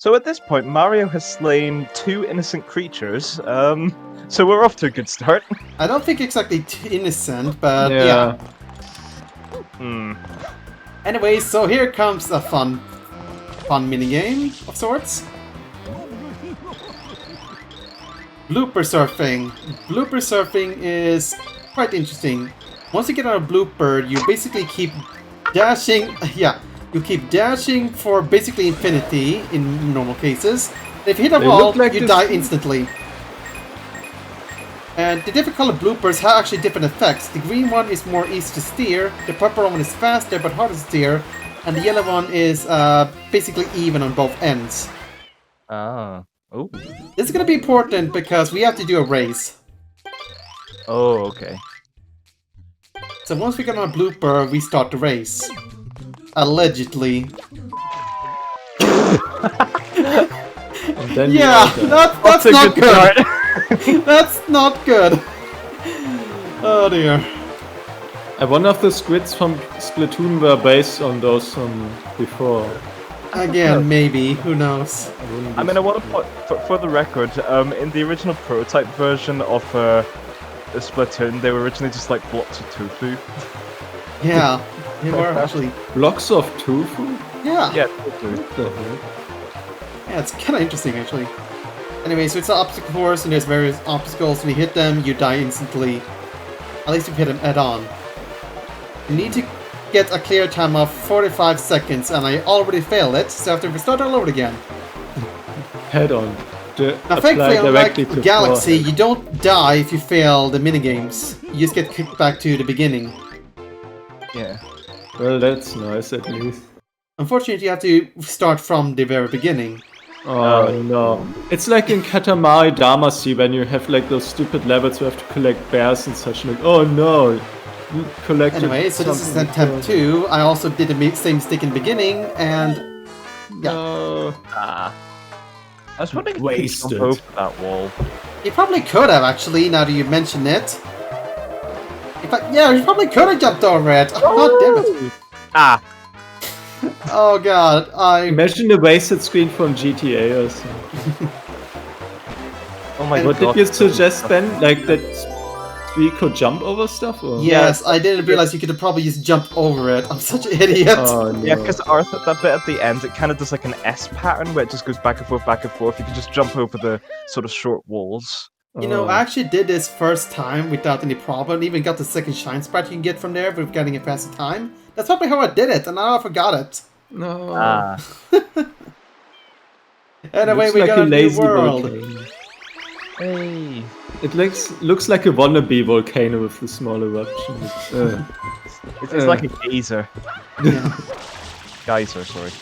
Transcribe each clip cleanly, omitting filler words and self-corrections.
So at this point, Mario has slain 2 innocent creatures, so we're off to a good start. I don't think exactly innocent, but yeah. Anyway, so here comes a fun minigame of sorts. Blooper surfing. Blooper surfing is quite interesting. Once you get on a blooper, you basically keep dashing. Yeah, you keep dashing for basically infinity in normal cases. If you hit a wall, like you die instantly. And the different colored bloopers have actually different effects. The green one is more easy to steer, the purple one is faster but harder to steer, and the yellow one is basically even on both ends. Ah. Oh. This is gonna be important because we have to do a race. Oh, okay. So once we get on a blooper, we start the race. Allegedly. Yeah, that's not good. That's not good. Oh dear. I wonder if the squids from Splatoon were based on those from before. Again, maybe. Who knows? I mean, I want to put, for the record, in the original prototype version of Splatoon, they were originally just like blocks of tofu. Yeah, they were actually. Blocks of tofu? Yeah. Yeah, tofu. Yeah, it's kind of interesting actually. Anyway, so it's an obstacle course, and there's various obstacles. When you hit them, you die instantly. At least if you hit them head-on. You need to get a clear time of 45 seconds, and I already failed it, so I have to restart all over again. Head-on. Now, thankfully, unlike Galaxy, you don't die if you fail the minigames. You just get kicked back to the beginning. Yeah. Well, that's nice at least. Unfortunately, you have to start from the very beginning. Oh no. It's like in Katamari Damacy when you have like those stupid levels where you have to collect bears and such. Like, oh no. You collected anyway, so this is attempt 2. I also did the same mistake in the beginning, and yeah. No. I was wondering if Wasted. you could jump over that wall. You probably could have actually, now that you mention it. In fact, yeah, you probably could have jumped over it. Oh, damn it. Ah. Oh god, Imagine the wasted screen from GTA or something. Oh my god. What did you suggest, Ben? Like that we could jump over stuff? Or? Yes, I didn't realize you could probably just jump over it. I'm such an idiot. Oh, no. Yeah, because Arthur, that bit at the end, it kind of does like an S pattern where it just goes back and forth, back and forth. You can just jump over the sort of short walls. You know, I actually did this first time without any problem. Even got the second shine sprite you can get from there with getting a faster time. That's probably how I did it, and now I forgot it. No. Anyway, looks we like got a new world. Volcano. Hey. It looks like a wannabe volcano with the small eruption. It's like a geyser. Yeah. Geyser, sorry.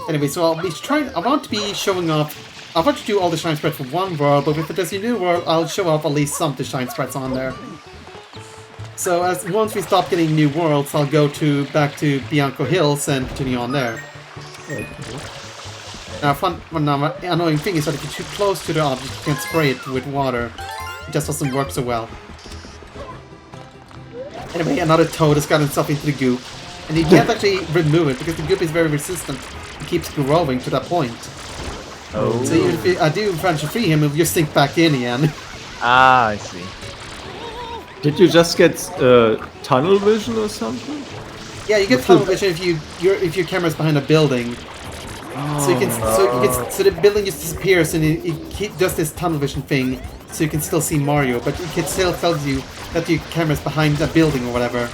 Anyway, so I'll be trying. I want to be showing off. I want to do all the shine sprites for one world, but if there's a new world, I'll show off at least some of the shine sprites on there. So once we stop getting new worlds, I'll go back to Bianco Hills and continue on there. Okay. Now, annoying thing is that if you're too close to the object, you can't spray it with water. It just doesn't work so well. Anyway, another toad has gotten himself into the goop, and you can't actually remove it because the goop is very resistant. It keeps growing to that point. Oh. So even if I do manage to free him, he'll just sink back in again. Ah, I see. Did you just get tunnel vision or something? Yeah, you get tunnel vision if your camera's behind a building. So you can so the building just disappears and it does this tunnel vision thing, so you can still see Mario, but it still tells you that your camera's behind a building or whatever.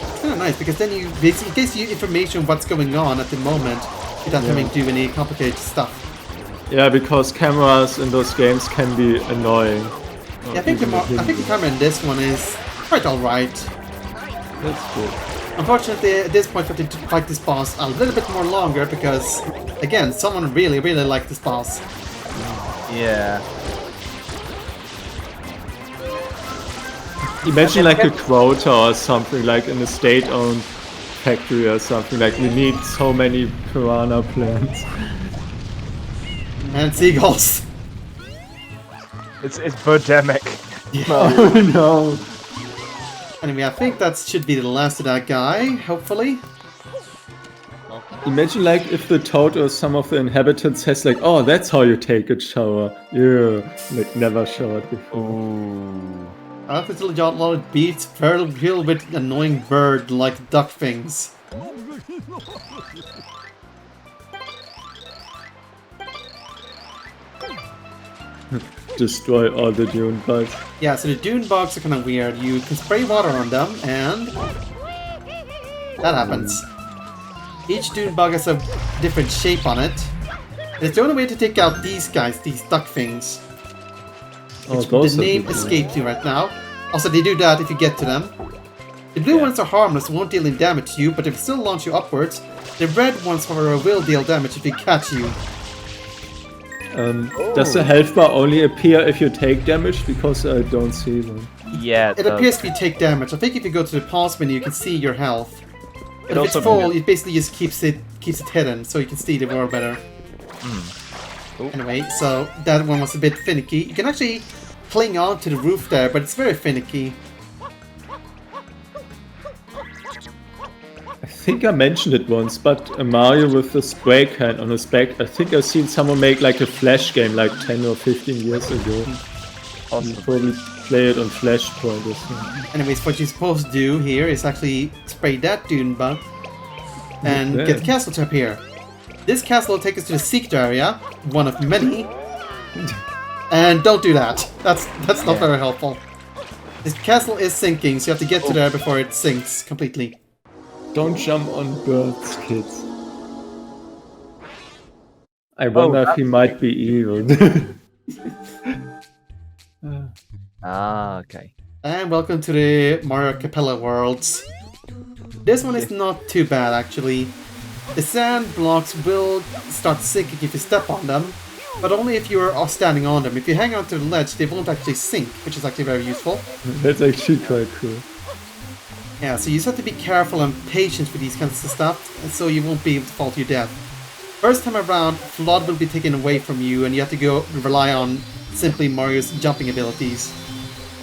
It's kind of nice because then it gives you information on what's going on at the moment without having to do any complicated stuff. Yeah, because cameras in those games can be annoying. Yeah, I think the camera in this one is quite alright. That's good. Unfortunately, at this point, we have to fight this boss a little bit more longer because, again, someone really, really liked this boss. Yeah. Imagine like a quota or something, like in a state-owned factory or something, like we need so many piranha plants. And seagulls. It's birdemic. Yeah. Oh no. Anyway, I think that should be the last of that guy, hopefully. Imagine like if the toad or some of the inhabitants has like, oh, that's how you take a shower. Yeah, like never showered before. Ooh. Arthuriel got a lot of beats, very little bit annoying bird like duck things. Destroy all the dune bugs. Yeah, so the dune bugs are kind of weird. You can spray water on them, and that happens. Each dune bug has a different shape on it. And it's the only way to take out these guys, these duck things. Oh, The name escapes you right now. Also, they do that if you get to them. The blue ones are harmless and won't deal any damage to you, but if they still launch you upwards, the red ones, however, will deal damage if they catch you. Does the health bar only appear if you take damage? Because I don't see one. Yeah, It appears to be take damage. I think if you go to the pause menu, you can see your health. But if it's also full, it basically just keeps it hidden, so you can see the world better. Anyway, so that one was a bit finicky. You can actually cling on to the roof there, but it's very finicky. I think I mentioned it once, but a Mario with the spray can on his back, I think I've seen someone make like a Flash game like 10 or 15 years ago. You probably play it on Flashpoint or something. Anyways, what you're supposed to do here is actually spray that dune bug and get the castle to appear. This castle will take us to the secret area, one of many. And don't do that. That's not very helpful. This castle is sinking, so you have to get to there before it sinks completely. Don't jump on birds, kids. I wonder if he might be evil. Okay. And welcome to the Mario Capella worlds. This one is not too bad, actually. The sand blocks will start sinking if you step on them, but only if you are standing on them. If you hang onto the ledge, they won't actually sink, which is actually very useful. That's actually quite cool. Yeah, so you just have to be careful and patient with these kinds of stuff, and so you won't be able to fall to your death. First time around, Flood will be taken away from you, and you have to go rely on simply Mario's jumping abilities.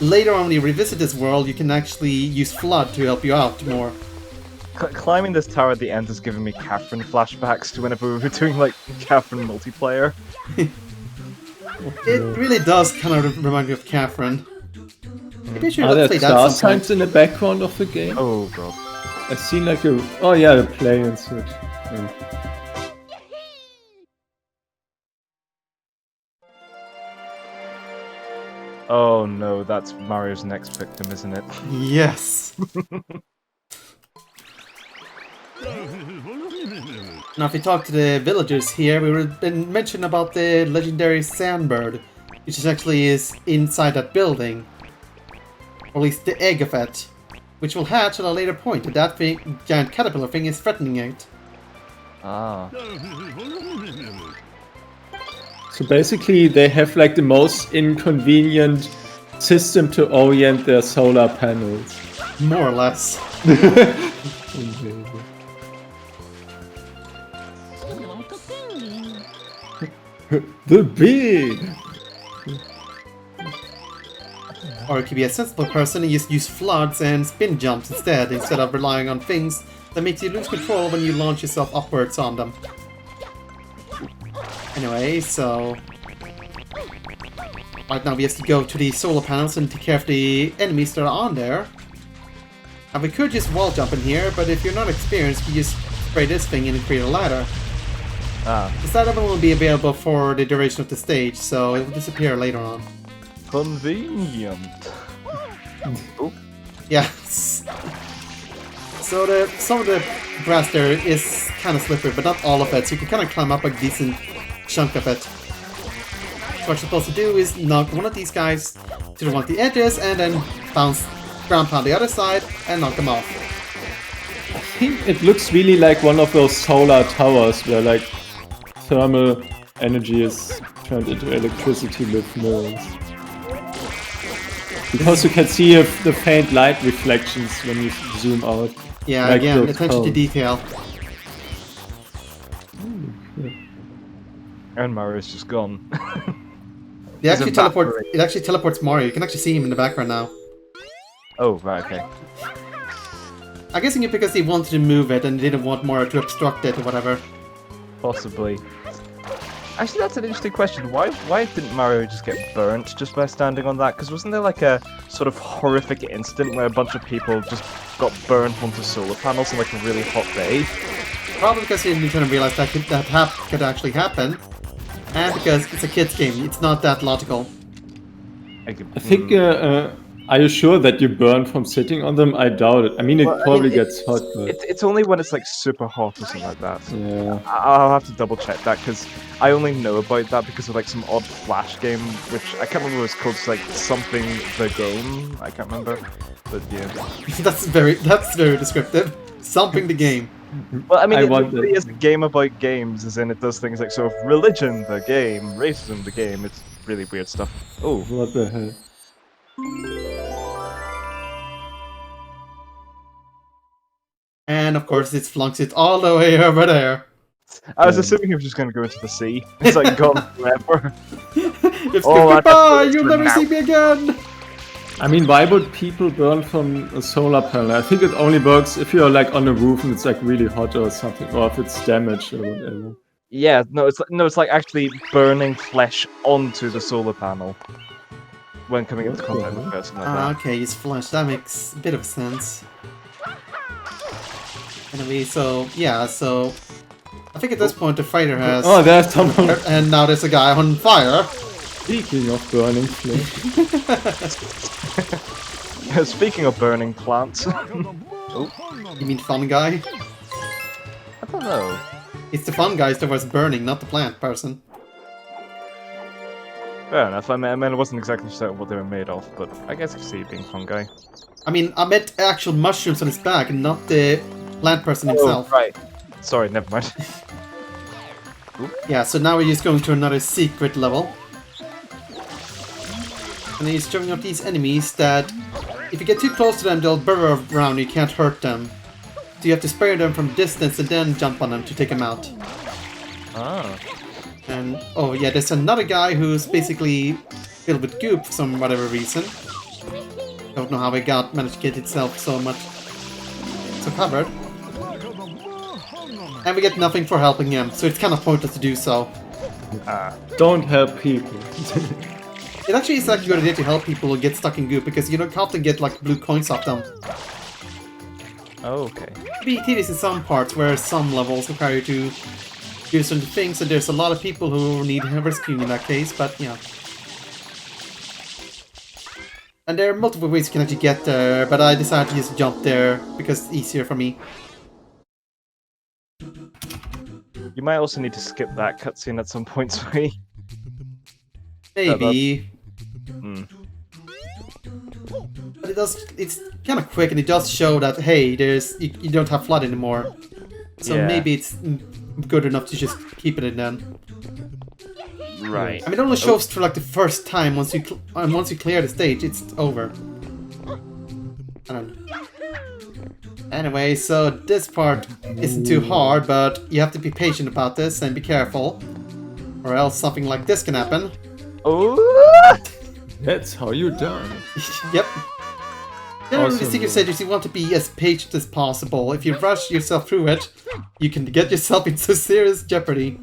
Later on, when you revisit this world, you can actually use Flood to help you out more. Climbing this tower at the end is giving me Catherine flashbacks to whenever we were doing like Catherine multiplayer. It really does kind of remind me of Catherine. Maybe I should Are there play star that sometime. signs in the background of the game? Oh god. I've seen like a... Oh yeah, the play and such. Yeah. Oh no, that's Mario's next victim, isn't it? Yes. Now, if we talk to the villagers here, we were been mentioned about the legendary sandbird, which actually is inside that building. Or at least the egg of it, which will hatch at a later point, and that thing, giant caterpillar thing is threatening it. Ah. So basically they have like the most inconvenient system to orient their solar panels. More or less. The bee! Or it could be a sensible person and just use floods and spin jumps instead of relying on things that makes you lose control when you launch yourself upwards on them. Anyway, so... right now we have to go to the solar panels and take care of the enemies that are on there. And we could just wall jump in here, but if you're not experienced, you just spray this thing in and create a ladder. Ah. This ladder will be available for the duration of the stage, so it will disappear later on. Convenient. Oh. Yes. So some of the grass there is kind of slippery, but not all of it, so you can kind of climb up a decent chunk of it. So what you're supposed to do is knock one of these guys to one of the edges, and then bounce ground pound the other side, and knock them off. I think it looks really like one of those solar towers where like thermal energy is turned into electricity with neurons. Because you can see the faint light reflections when you zoom out. Yeah, like again, those attention to cones. detail. And Mario's just gone. They actually teleport. evaporated. It actually teleports Mario. You can actually see him in the background now. Oh, right, okay. I'm guessing it because they wanted to move it and didn't want more to obstruct it or whatever. Possibly. Actually, that's an interesting question. Why didn't Mario just get burnt just by standing on that? Because wasn't there like a sort of horrific incident where a bunch of people just got burnt onto solar panels on like a really hot day? Probably because he didn't realize that could actually happen. And because it's a kid's game, it's not that logical. I think, are you sure that you burn from sitting on them? I doubt it. I mean, it probably gets hot, but... It's only when it's like super hot or something like that. Yeah. I'll have to double check that, because I only know about that because of like some odd Flash game, which I can't remember what it's called. It's like something the game. I can't remember, but yeah. That's very descriptive. Something the game. Well, I mean, it really is a game about games, as in it does things like sort of religion the game, racism the game. It's really weird stuff. Oh, what the hell? And of course, it flunks it all the way over there. I was assuming he was just going to go into the sea. It's like gone forever. It's goodbye, you'll never see me again! I mean, why would people burn from a solar panel? I think it only works if you're like on a roof and it's like really hot or something, or if it's damaged or whatever. Yeah, no, it's like actually burning flesh onto the solar panel when coming into contact with a person like that. Okay, it's flesh. That makes a bit of sense. Anyway, so yeah, so I think at this point the fighter has. Oh, there's someone. And now there's a guy on fire. Speaking of burning flesh. Speaking of burning plants. Oh. You mean fun guy? I don't know. It's the fun guys that was burning, not the plant person. Fair enough. I mean, I wasn't exactly certain what they were made of, but I guess I see being fungi. I mean, I meant actual mushrooms on his back, and not the plant person himself. Oh, right. Sorry, never mind. Yeah, so now we're just going to another secret level. And he's showing up these enemies that, if you get too close to them, they'll burrow around, you can't hurt them. So you have to spare them from distance and then jump on them to take them out. Ah. And, oh yeah, there's another guy who's basically filled with goop for some whatever reason. Don't know how he managed to get itself so covered. And we get nothing for helping him, so it's kind of pointless to do so. Don't help people. It actually is like a good idea to help people who get stuck in goop, because you don't often get like blue coins off them. Oh, okay. It'd be tedious in some parts where some levels require you to do certain things, and there's a lot of people who need rescuing in that case, but yeah. And there are multiple ways you can actually get there, but I decided to just jump there because it's easier for me. You might also need to skip that cutscene at some point, Sweet. Maybe. But it's kind of quick, and it does show that, hey, you don't have flood anymore. So yeah. Maybe it's good enough to just keep it in then. Right. I mean, it only shows for like the first time. Once you clear the stage, it's over. I don't know. Anyway, so this part isn't too hard, but you have to be patient about this and be careful, or else something like this can happen. Oh! That's how you die. Yep. Generally, Awesome. the secret stages, you want to be as patient as possible. If you rush yourself through it, you can get yourself into serious jeopardy.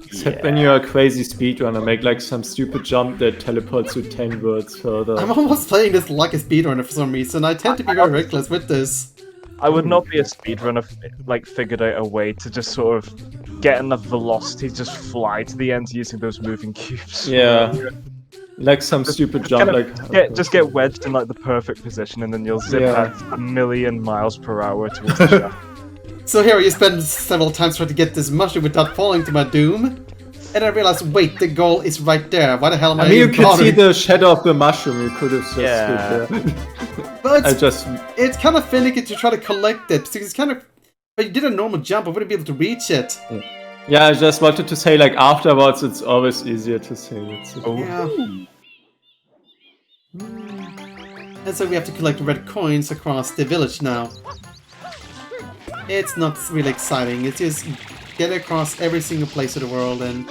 Except when you're a crazy speedrunner, make like some stupid jump that teleports you 10 words further. I'm almost playing this like a speedrunner for some reason. I tend to be very reckless with this. I would not be a speedrunner like figured out a way to just sort of get enough velocity to just fly to the end using those moving cubes. Yeah. Like some stupid jump, just get wedged in like the perfect position, and then you'll zip at 1,000,000 miles per hour towards the shaft. So here you spend several times trying to get this mushroom without falling to my doom, and I realized, wait, the goal is right there. Why the hell am I? I mean, you can see the shadow of the mushroom. You could have just stood there. But it's kind of finicky to try to collect it, because it's kind of. But you did a normal jump, I wouldn't be able to reach it. Yeah, I just wanted to say, like, afterwards, it's always easier to say it. Yeah. And so we have to collect red coins across the village now. It's not really exciting, it's just get across every single place of the world and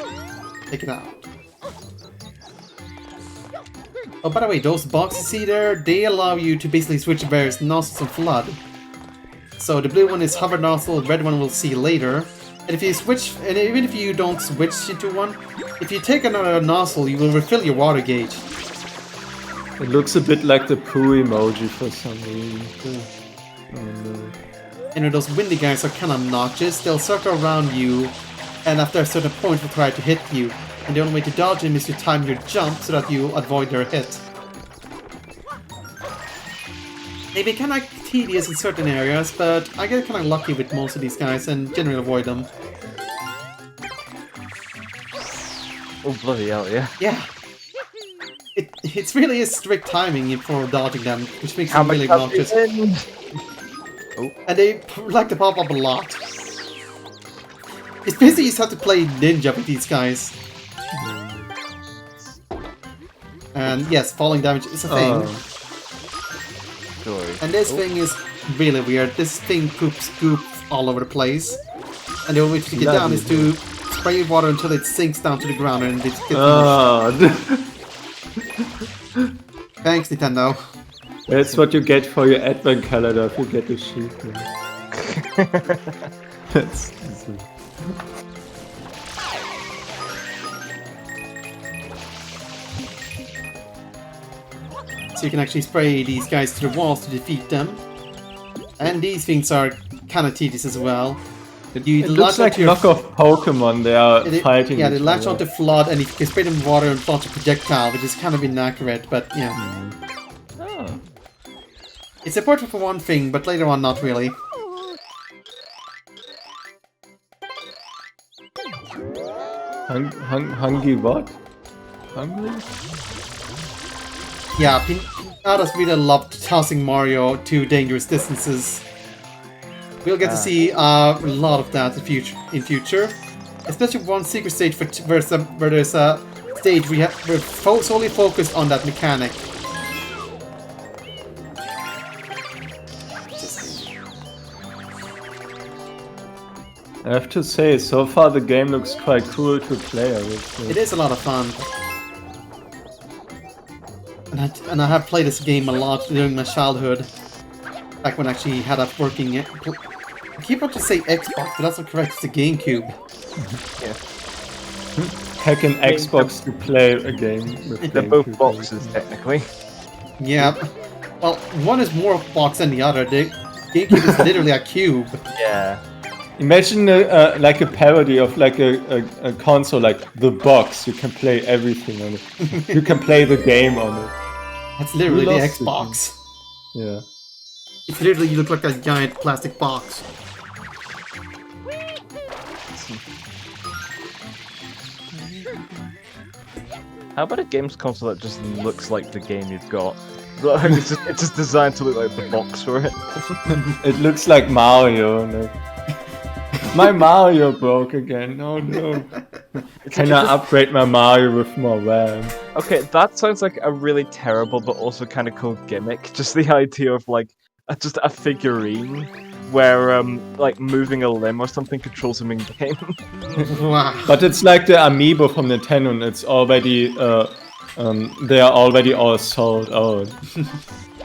take it out. Oh, by the way, those boxes you see there, they allow you to basically switch various nozzles of flood. So the blue one is hover nozzle, the red one we'll see later. And if you switch, and even if you don't switch into one, if you take another nozzle, you will refill your water gauge. It looks a bit like the poo emoji for some reason. And those windy guys are kind of obnoxious. They'll circle around you, and after a certain point will try to hit you. And the only way to dodge them is to time your jump so that you avoid their hit. They be kind of tedious in certain areas, but I get kind of lucky with most of these guys and generally avoid them. Oh, bloody hell, yeah. Yeah. It's really a strict timing for dodging them, which makes them really obnoxious. Oh. And they like to pop up a lot. It's basically you just have to play ninja with these guys. And yes, falling damage is a thing. Sorry. And this thing is really weird. This thing poops goop all over the place. And the only way to get down is to spray water until it sinks down to the ground and it gets Thanks, Nintendo. That's what you get for your advent calendar if you get the sheet. That's easy. So you can actually spray these guys to the walls to defeat them. And these things are kind of tedious as well. It looks like knockoff Pokemon they are fighting. Yeah, they latch onto Flood and you can spray them with water and launch a projectile, which is kind of inaccurate, but yeah. Oh. It's important for one thing, but later on not really. Hungry what? Hungry? Yeah, Pinatas really loved tossing Mario to dangerous distances. We'll get to see a lot of that in future. Especially one secret stage where there's a stage we're solely focused on that mechanic. I have to say, so far the game looks quite cool to play. It is a lot of fun. And I have played this game a lot during my childhood. Back when I actually had a working... I keep on to say Xbox, but that's not correct, it's a GameCube. Yeah. Hack an Xbox to play a game with They're both boxes, technically. Yeah. Well, one is more box than the other. The GameCube is literally a cube. Yeah. Imagine like a parody of like a console like the box. You can play everything on it. You can play the game on it. That's literally the Xbox. Yeah. It's literally, you look like a giant plastic box. How about a games console that just looks like the game you've got? It's just designed to look like the box for it. It looks like Mario. No. My Mario broke again. Oh no. Can I upgrade my Mario with more RAM? Okay, that sounds like a really terrible but also kind of cool gimmick. Just the idea of like just a figurine where like moving a limb or something controls him in game. Wow. But it's like the amiibo from Nintendo, and it's already they are already all sold out.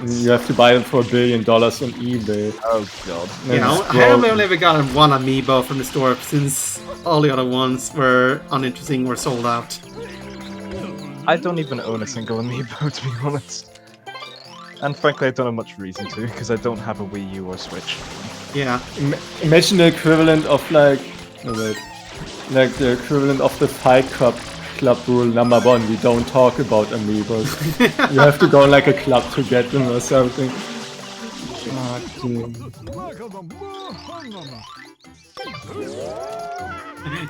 You have to buy them for $1 billion on eBay. Oh god. You know, I have only ever gotten one amiibo from the store since all the other ones were uninteresting or sold out. I don't even own a single amiibo, to be honest. And frankly, I don't have much reason to, because I don't have a Wii U or Switch. Yeah. Imagine the equivalent of like the equivalent of the Fight Club rule number 1. We don't talk about amiibos. You have to go in like a club to get them or something.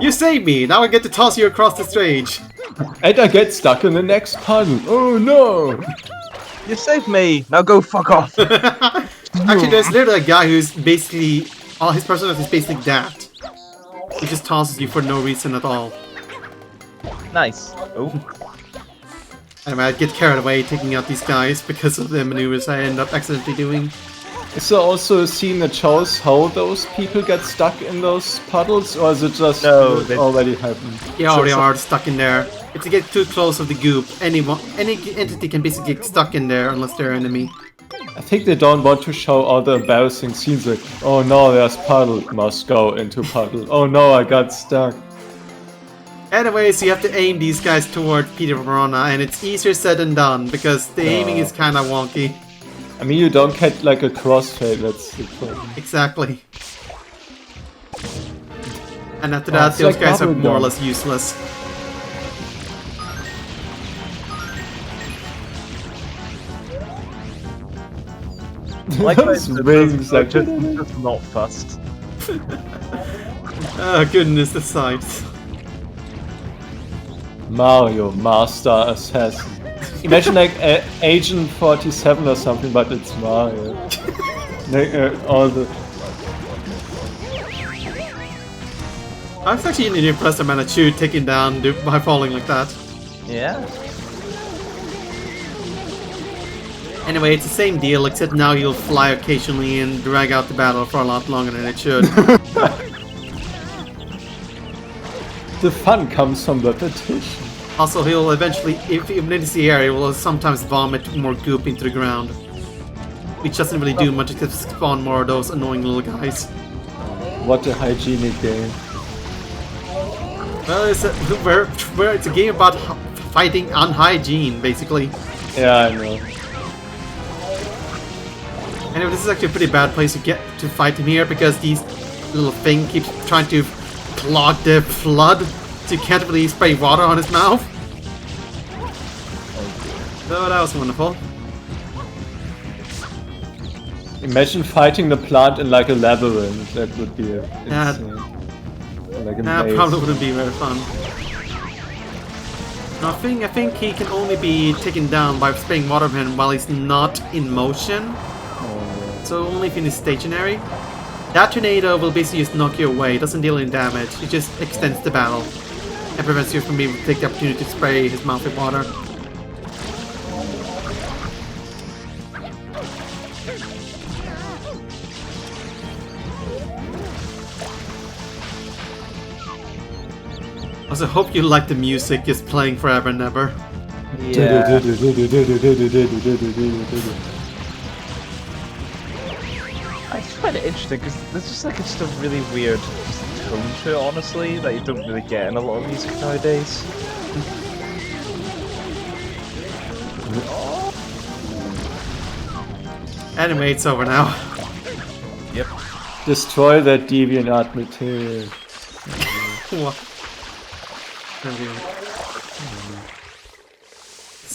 You saved me! Now I get to toss you across the stage! And I get stuck in the next puzzle. Oh no! You saved me! Now go fuck off! Actually, there's literally a guy who's basically... all his personality is basically that. He just tosses you for no reason at all. Nice. Oh. Anyway, I get carried away taking out these guys because of the maneuvers I end up accidentally doing. Is there also a scene that shows how those people get stuck in those puddles, or is it just already happened? They already are stuck in there. If you get too close of the goop, any entity can basically get stuck in there unless they're an enemy. I think they don't want to show all the embarrassing scenes like, oh no, there's puddle, must go into puddle. Oh no, I got stuck. Anyways, you have to aim these guys toward Peter Verona, and it's easier said than done, because the aiming is kinda wonky. I mean, you don't get like a crossfade, that's the problem. Exactly. And after that, those guys are more or less useless. Like Those rings are just not fussed. Oh goodness, the sights. Mario, Master Assassin. Imagine like Agent 47 or something, but it's Mario. Like, all the... I was actually really impressed that Manitou taken down by falling like that. Yeah. Anyway, it's the same deal, except now you'll fly occasionally and drag out the battle for a lot longer than it should. The fun comes from repetition. Also, he'll eventually, if he enters the area, will sometimes vomit more goop into the ground. Which doesn't really do much except spawn more of those annoying little guys. What a hygienic game. Well, it's a game about fighting unhygiene, basically. Yeah, I know. Anyway, this is actually a pretty bad place to get to fight him here, because these little thing keeps trying to clog the flood, so you can't really spray water on his mouth. So that was wonderful. Imagine fighting the plant in like a labyrinth. That would be insane. Like a maze. Probably wouldn't be very fun. No, I think he can only be taken down by spraying water on him while he's not in motion. Oh, So only if he's stationary. That tornado will basically just knock you away. It doesn't deal any damage. It just extends the battle and prevents you from being able to take the opportunity to spray his mouth with water. Also, hope you like the music just playing forever and ever. Yeah. I just find it interesting because there's just like a really weird tone to it, honestly, that you don't really get in a lot of music nowadays. Anyway, it's over now. Yep. Destroy that deviant art material. What?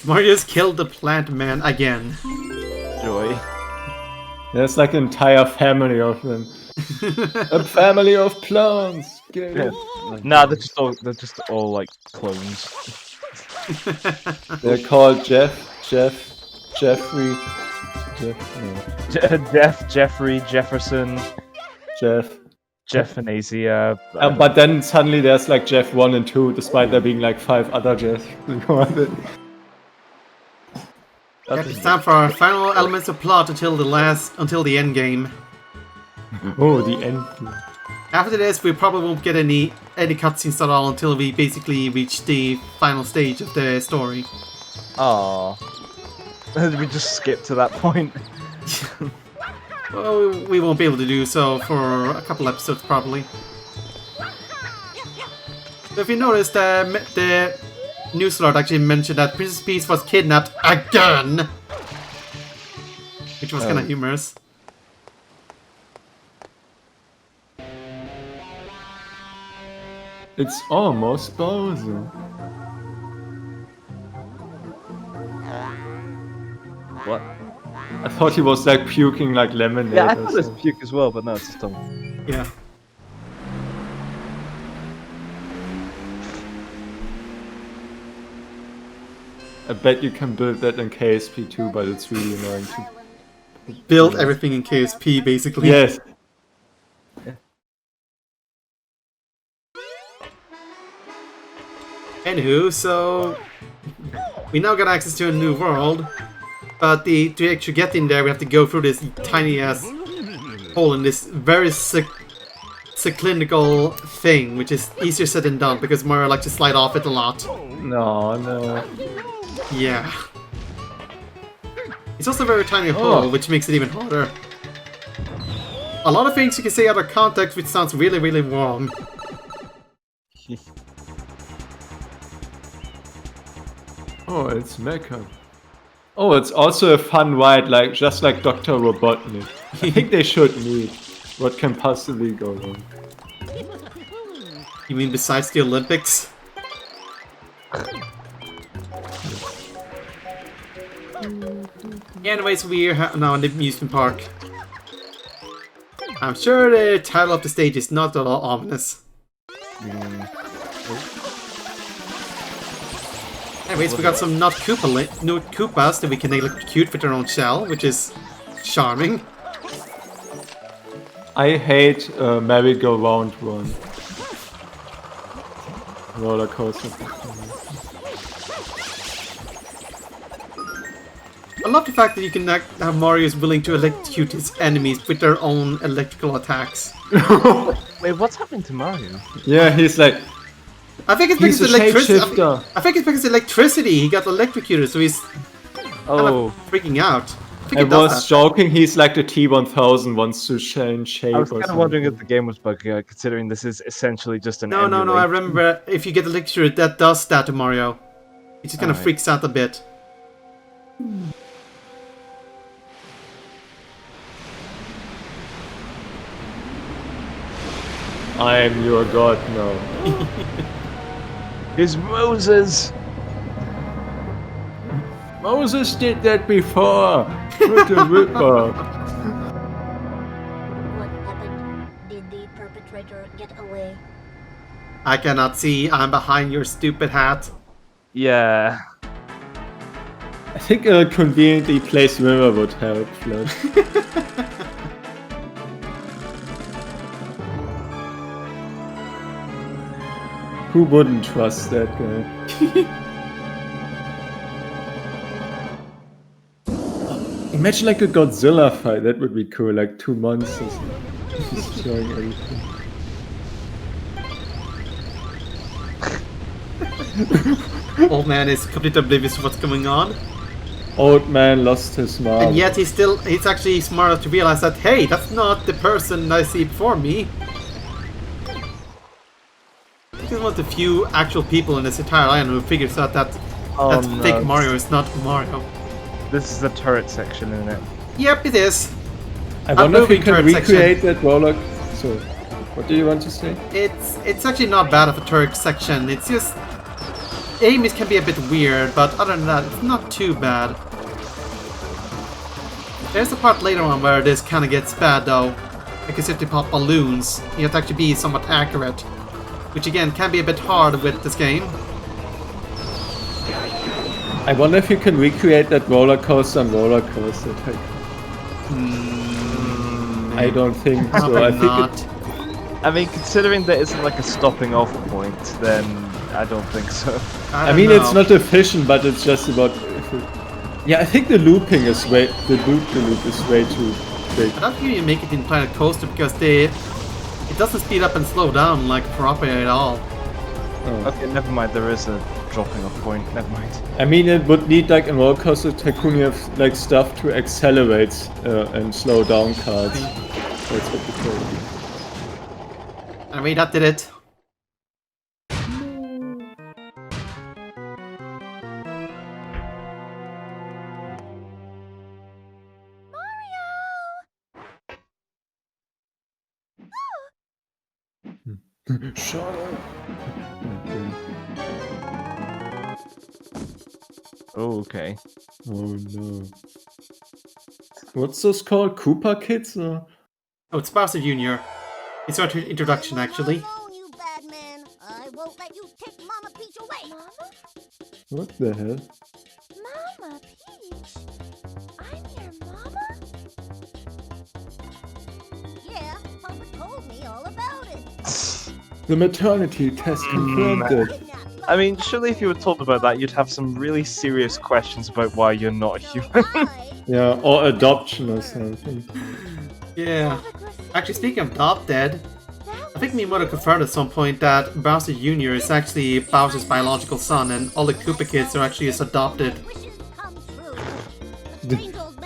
Mario's killed the plant man again. Joy. There's like an entire family of them. A family of plants. Yeah. Nah, they're just all like clones. They're called Jeffrey. Jeffrey, Jefferson, Jeff and Asia. But then suddenly there's like Jeff 1 and 2, despite there being like 5 other Jeffs. It's time for our final elements of plot until the end game. Oh, the end. After this, we probably won't get any cutscenes at all until we basically reach the final stage of the story. Aww. We just skip to that point. Well, we won't be able to do so for a couple episodes, probably. So if you noticed, the news alert actually mentioned that Princess Peach was kidnapped again! Which was kind of humorous. It's almost Bowser. What? I thought he was like puking like lemonade. Yeah, I or thought it was something. puke as well, but no, it's just dumb. Yeah. I bet you can build that in KSP too, but it's really annoying to Build everything in KSP, basically. Yes. Anywho, so we now got access to a new world, but to actually get in there, we have to go through this tiny ass hole in this very cyclical thing, which is easier said than done because Mario likes to slide off it a lot. No. Yeah. It's also a very tiny hole, which makes it even harder. A lot of things you can say out of context, which sounds really, really wrong. Oh, it's Mecha. Oh, it's also a fun ride, like just like Dr. Robotnik. I think they should meet. What can possibly go wrong? You mean besides the Olympics? Anyways, we're now in the amusement park. I'm sure the title of the stage is not at all ominous. Anyways, we got some not Koopas that we can electrocute with their own shell, which is charming. I hate merry-go-round one. Roller coaster. I love the fact that you can have Mario is willing to electrocute his enemies with their own electrical attacks. Wait, what's happening to Mario? Yeah, he's like... I think it's because electricity. I think it's because electricity. He got electrocuted, so he's kind of freaking out. I was joking. He's like the T-1000 wants to change shape. I was kind of wondering if the game was buggy, considering this is essentially just an. No. I remember if you get electrocuted, that does that to Mario. He just kind of freaks out a bit. I am your god now. It's Moses! Moses did that before! What a ripper! What happened? Did the perpetrator get away? I cannot see. I'm behind your stupid hat. Yeah. I think a conveniently placed mirror would help, Flash. Who wouldn't trust that guy? Imagine like a Godzilla fight, that would be cool, like 2 monsters destroying everything. Old man is completely oblivious to what's going on. Old man lost his mom. And yet he's actually smart enough to realize that, hey, that's not the person I see before me. He's one of the few actual people in this entire island who figures out that fake Mario is not Mario. This is the turret section, isn't it? Yep, it is. I wonder if we can recreate that roller. So, what do you want to say? It's actually not bad of a turret section. It's just aim can be a bit weird, but other than that, it's not too bad. There's a part later on where this kind of gets bad though, because if you pop balloons, you have to actually be somewhat accurate, which again can be a bit hard with this game. I wonder if you can recreate that roller coaster on roller coaster. I don't think so. I think I mean, considering there isn't like a stopping off point, then I don't think so. I mean, it's not efficient, but it's just about. Yeah, I think the looping is way. The loop is way too big. I don't think you make it in Planet Coaster because it doesn't speed up and slow down like properly at all. Oh. Okay, never mind. There is a dropping off point. Never mind. I mean, it would need like in Roller Coaster Tycoon, you have like stuff to accelerate and slow down cars. That's what we call it. I mean, that did it. Shut up. Oh, okay. Oh no. What's this called? Koopa Kids? Or? Oh, it's Bowser Jr. It's our introduction, actually. You bad man. I won't let you take Mama Peach away. Mama? What the hell? Mama Peach? I'm your mama? Yeah, Papa told me all about it. The maternity test confirmed it. I mean, surely if you were told about that, you'd have some really serious questions about why you're not a human. Yeah, or adoption or something. Yeah. Actually, speaking of adopted, I think Miyamoto confirmed at some point that Bowser Jr. is actually Bowser's biological son, and all the Koopa kids are actually his adopted. Wishes come true. The angels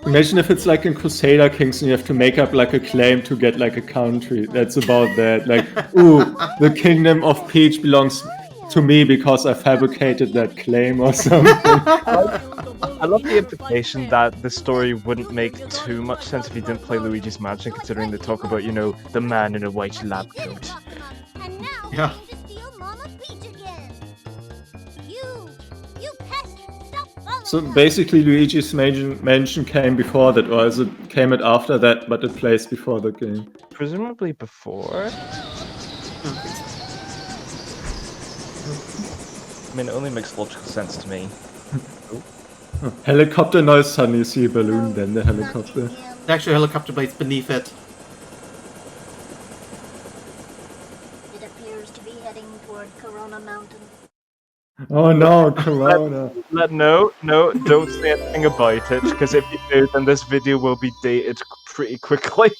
Imagine if it's like in Crusader Kings and you have to make up like a claim to get like a country. That's about that. Like, ooh, the Kingdom of Peach belongs to me because I fabricated that claim or something. I love the implication that the story wouldn't make too much sense if you didn't play Luigi's Mansion, considering they talk about, you know, the man in a white lab coat. And now Yeah. you to steal Mama Peach again. You pest! Stop following So her. basically Luigi's Mansion came before that, or is it came it after that, but it plays before the game? Presumably before? I mean, it only makes logical sense to me. Helicopter noise, suddenly you see a balloon, then the helicopter. The actual helicopter blades beneath it. It appears to be heading toward Corona Mountain. Oh no, Corona. No, don't say anything about it, because if you do, then this video will be dated pretty quickly.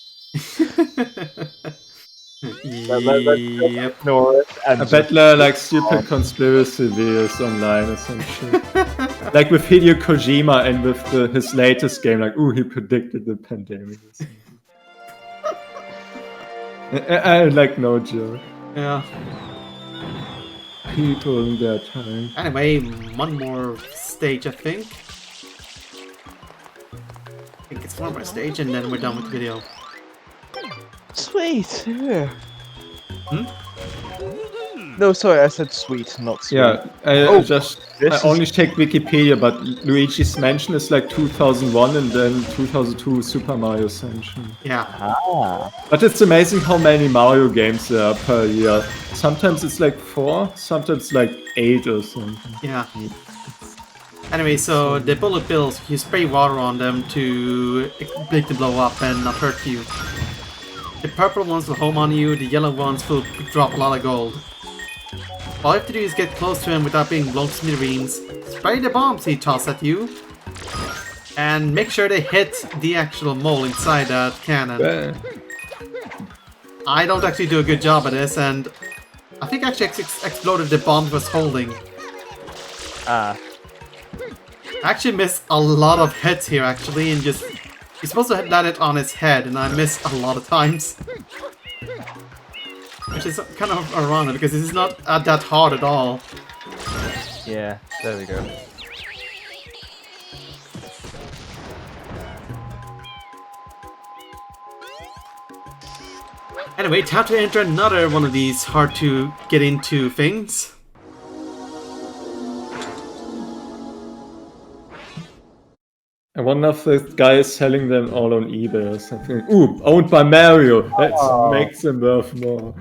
Yep. Ignore it. And I bet there are like stupid conspiracy videos online or some shit. Like with Hideo Kojima and with his latest game, like, ooh, he predicted the pandemic. Or something. I like no joke. Yeah. People in their time. Anyway, one more stage, I think. I think it's one more stage, and then we're done with the video. Sweet. Yeah. Hmm? No, sorry, I said sweet, not sweet. Yeah, I only checked Wikipedia, but Luigi's Mansion is like 2001 and then 2002 Super Mario Ascension. Yeah. Ah. But it's amazing how many Mario games there are per year. Sometimes it's like 4, sometimes like 8 or something. Yeah. Anyway, so the bullet bills, you spray water on them to make them blow up and not hurt you. The purple ones will home on you, the yellow ones will drop a lot of gold. All you have to do is get close to him without being blown to smithereens. Spray the bombs he tosses at you. And make sure they hit the actual mole inside that cannon. I don't actually do a good job at this, and I think I actually exploded the bomb he was holding. Ah. I actually missed a lot of hits here, actually, and just... You're supposed to land it on his head, and I missed a lot of times. Which is kind of ironic, because this is not that hard at all. Yeah, there we go. Anyway, time to enter another one of these hard to get into things. I wonder if the guy is selling them all on eBay or something. Ooh, owned by Mario! That makes them worth more.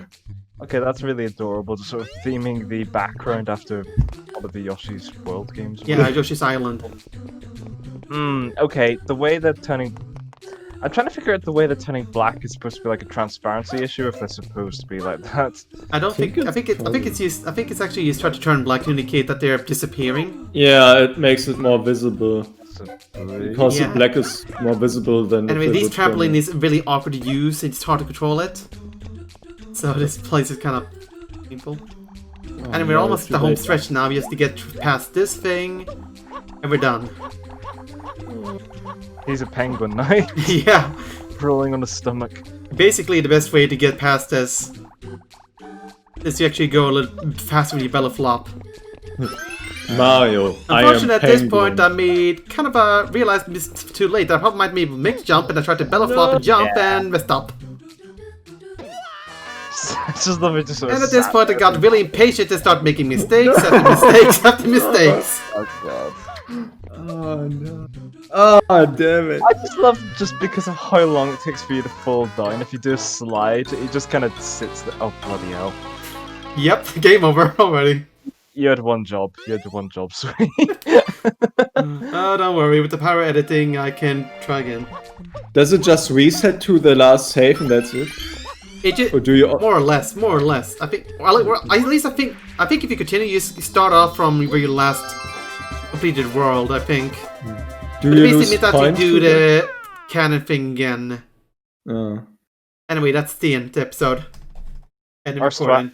Okay, that's really adorable, just sort of theming the background after all of the Yoshi's World games. Yeah, Yoshi's Island. Okay, the way they're turning... I'm trying to figure out the way they're turning black is supposed to be like a transparency issue, if they're supposed to be like that. I don't think... I think it's actually used to try to turn black to indicate that they're disappearing. Yeah, it makes it more visible. Because Yeah. the black is more visible than... Anyway, if it this would trampoline turn- is really awkward to use, it's hard to control it. So this place is kind of painful. And we're no, almost it's at the too home late. stretch now, we have to get past this thing, and we're done. He's a penguin now, Yeah, rolling on his stomach. basically the best way to get past this is to actually go a little faster with your belly flop. Mario, I am Unfortunately, at this point, I penguin. made kind of realized it's too late. I probably might be able to mix jump, and I tried to belly flop and jump and messed up. Just love it, just sort of And at this sat point, I there. got really impatient and started making mistakes after mistakes after mistakes. Oh god. Oh no. Oh, damn it. I just love just because of how long it takes for you to fall down. If you do a slide, it just kind of sits there. Oh bloody hell! Yep, game over already. You had one job. You had one job, sweet. Oh, don't worry. With the power editing, I can try again. Does it just reset to the last save and that's it? It just Or do you... more or less. I think. Well, at least I think if you continue, you start off from where you last completed world. I think. Do But you it lose basically means that you points do with it? the canon thing again. Oh. Anyway, that's the end of the episode. And Our recording.